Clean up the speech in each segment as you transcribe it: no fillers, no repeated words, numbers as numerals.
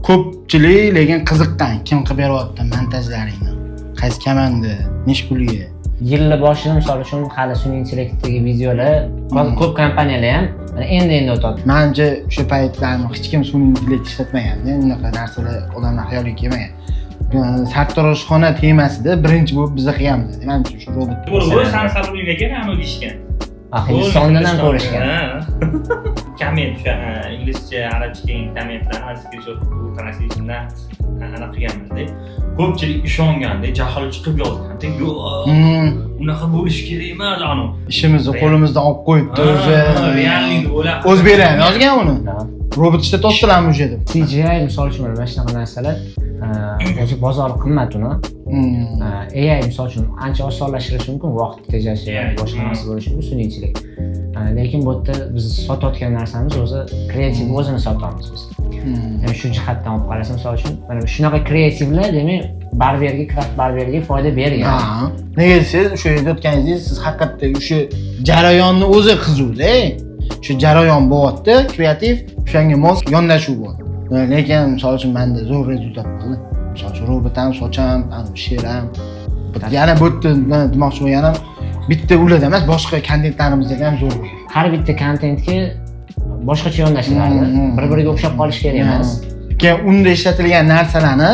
ko'pchilik lekin qiziqqan, kim qilib beryapti montajlaringni, qaysi komanda, nech pulga. Yilni boshida misol uchun hali sun'iy intellektdagi videolar ko'p kompaniyalar ham mana endi o'tadi. Menimcha o'sha paytlarni hech kim sun'iy intellekt ishlatmagan, unaqa narsalar odamlar xayoliga kelmagan. Sartaroshxona temasida birinchi bo'lib biz qilganmiz. Menimcha shu robot. Bu san saloninglarga ham o'tishgan. Hindistondan ham ko'rishgan. Komment o'sha inglizcha, arabcha degan kommentlarni screenshot translationdan aniq qilganmiz-da. Ko'pchilik ishonganda, jahli chiqib yozganda, yo'q, unaqa bo'lish kerak emas, anu. Ishimizni qo'limizdan olib qo'yibdi o'zi. Reallikni o'ylab. O'zbeklar yozgan uni. Robot ishlatayotdilarmi o'sha deb. CGI misol uchun mana shunaqa narsalar o'zi bozor qimmat uni. AI misol uchun ancha osonlashtirishi mumkin, vaqt tejashi va boshqa narsa bo'lishi mumkin sun'iy intellekt. Lekin bu yerda biz sotayotgan narsamiz o'zi kreativ o'zini sotamiz biz. Ya'ni shu jihatdan olib qarasa misol uchun mana shunaqa kreativlar demak barberga, kraft barberga foyda bergan. Nega siz o'sha yerda o'tganingiz siz haqiqatda o'sha jarayonni o'zi qiziqda. Shu jarayon bo'lyapti, kreativ, o'shanga mos yondashuv bor. Lekin misol uchun menda zo'r rezultat bo'ldi. Misol uchun robot ham socham, she'r ham. Yana bu yerda demoqchi bo'lganim bitta ularda emas, boshqa kontentlarimizda ham zo'r bo'lgan. Har bitta kontentga boshqacha yondashiladi. Bir-biriga o'xshab qolish kerak emas. Keyin unda ishlatilgan narsalarni,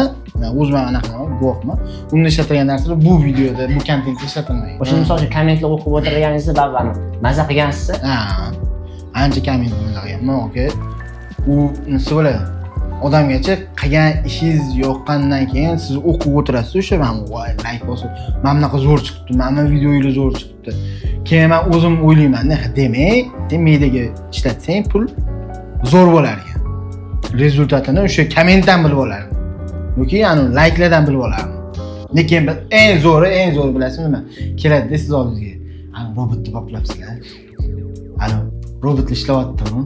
o'zim ham anaqa guvohman. Unda ishlatilgan narsalar bu videoda, bu kontentda ishlatilmaydi. O'sha misol uchun kommentlar o'qib o'tirganingizda ba'zan maza qilgansiz. Ancha komment qilganman, okey. U nima bo'ladi? Odamgacha qilgan ishingiz yoqqandan keyin siz o'qib o'tirasiz o'sha men voy like bosib, men bunaqa zo'r chiqibdi, mana videoyingiz zo'r chiqibdi. Keyin men o'zim o'ylayman, demak, mediaga ishlatsang pul zo'r bo'lar ekan. Rezultatini o'sha kommentdan bilib olardim. yoki yani like'lardan bilib olardim. Lekin eng zo'ri bilasizmi nima? Keladi siz oldingizga. Ana robotni boplabsizlar. Ana robot ishlayaptimi?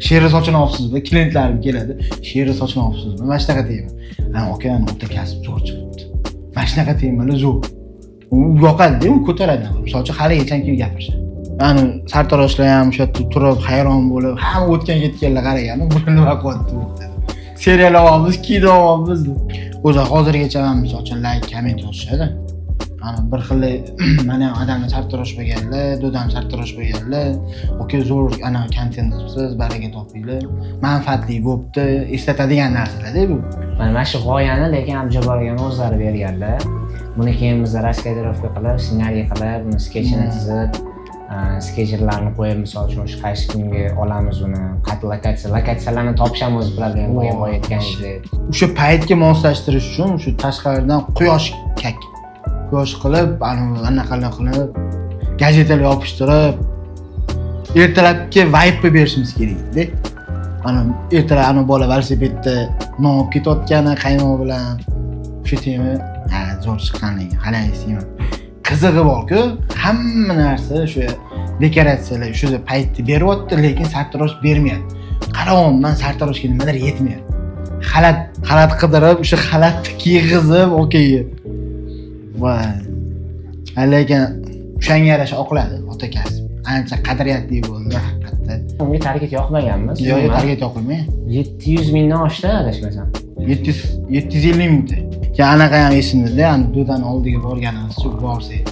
She'ri sochini olibsizmi? Klientlarim keladi. She'ri sochini olibsizmi? Mana shunaqa deyman. Ana okean o'ta kasb zo'r chiqibdi. Mana shunaqa deyman, zo'r. U yoqadi, u ko'taradi. Misol uchun haligacha kelib gapirishadi. Ana sartaroshlar ham o'sha turib hayron bo'lib, hamma o'tgan ketganlar qaragani, bu nima qilyapti dedi. Serial olamiz, kino olamiz. O'zi hozirgacha ham misol uchun like, komment yozishadi. Ana bir xil mana odamlar sartarosh bo'lganlar, dodam sartarosh bo'lganlar, oke zo'r ana kontent qilibsiz, baraka topinglar. Manfaatli bo'pti, eslatadigan narsalar-da bu. Mana shu g'oyani lekin Abjabborga o'zlari berganlar. Buni keyin biz raskadirovka qilib, ssenariy qilib, buni sketchini chizib, skecherlarni qo'yib, misol uchun shu qaysi kunga olamiz uni, qaysi lokatsiyalarni topish ham o'z problem bo'lgan aytganingizdek. O'sha paytga moslashtirish uchun shu tashqaridan quyosh qilib, anaqa qilib, gazetalar yopishtirib, ertalabki vibe berishimiz kerak-da. Ana ertalab ana bola velosipedda non olib ketayotgani qaynov bilan o'sha tema zo'r chiqqanligi, halaysiman. Qizig'i bor-ku, hamma narsa o'sha dekoratsiyalar o'sha paytda beryapti, lekin sartarosh bermayapti. Qarayapman, sartaroshga nimadir yetmayapti. Xalat qidirib, o'sha xalatni kiyg'izib, okey. Voy. Lekin o'shanga yarasha oqladi ota kasb. Ancha qadriyatli bo'ldi haqiqatda. Unga target yoqmaganmiz. Yo'q, target yoqilmagan. 700 mingdan oshdi adashmasam. 750 mingda. Keyin anaqa ham esimda, yani do'dan oldiga borganimiz shu borsak.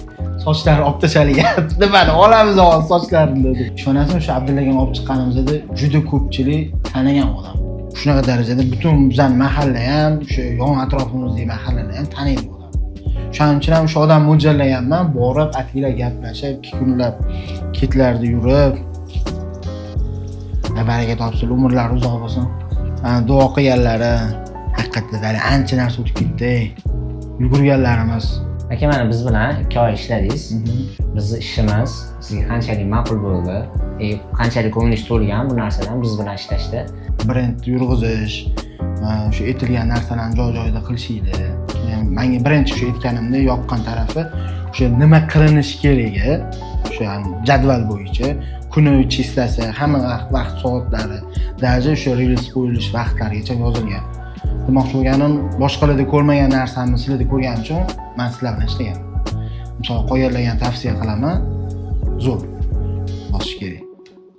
Sochlari olib tashalgan. Nimani olamiz hozir sochlarini dedi. Ishonasizmi, o'sha Abdullagan olib chiqqanimizda juda ko'pchilik tanigan odam. Shunaqa darajada butun bizning mahalla ham, o'sha yon atrofimizdagi mahallalar ham taniydi. Shuning uchun ham o'sha odam mo'ljallaganman, borib akillar gaplashib, 2 kunlab ketlarda yurib, baraka topsin, umrlari uzoq bo'lsin. Duo qilganlari haqiqatda ancha narsa o'tib ketdi. Yugurganlarimiz. Aka, mana biz bilan 2 oy ishladingiz. Bizning ishimiz sizga qanchalik ma'qul bo'ldi? Qanchalik ko'nglingiz to'lgan bu narsadan biz bilan ishlashda? Brend yurg'izish, shu etilgan narsalarni joy-joyida qilishingni. Menga birinchi shu aytganimda yoqqan tarafi o'sha nima qilinishi keragi, o'sha jadval bo'yicha kuni chislasa, hamma vaqt soatlari, даже o'sha reels qo'yilish vaqtlarigacha yozilgan. Demoqchi bo'lganim, boshqalarda ko'rmagan narsamni sizlarda ko'rganim uchun men sizlar bilan ishlaganman. Misol qo'yilgan tavsiya qilaman, zo'r bosish kerak.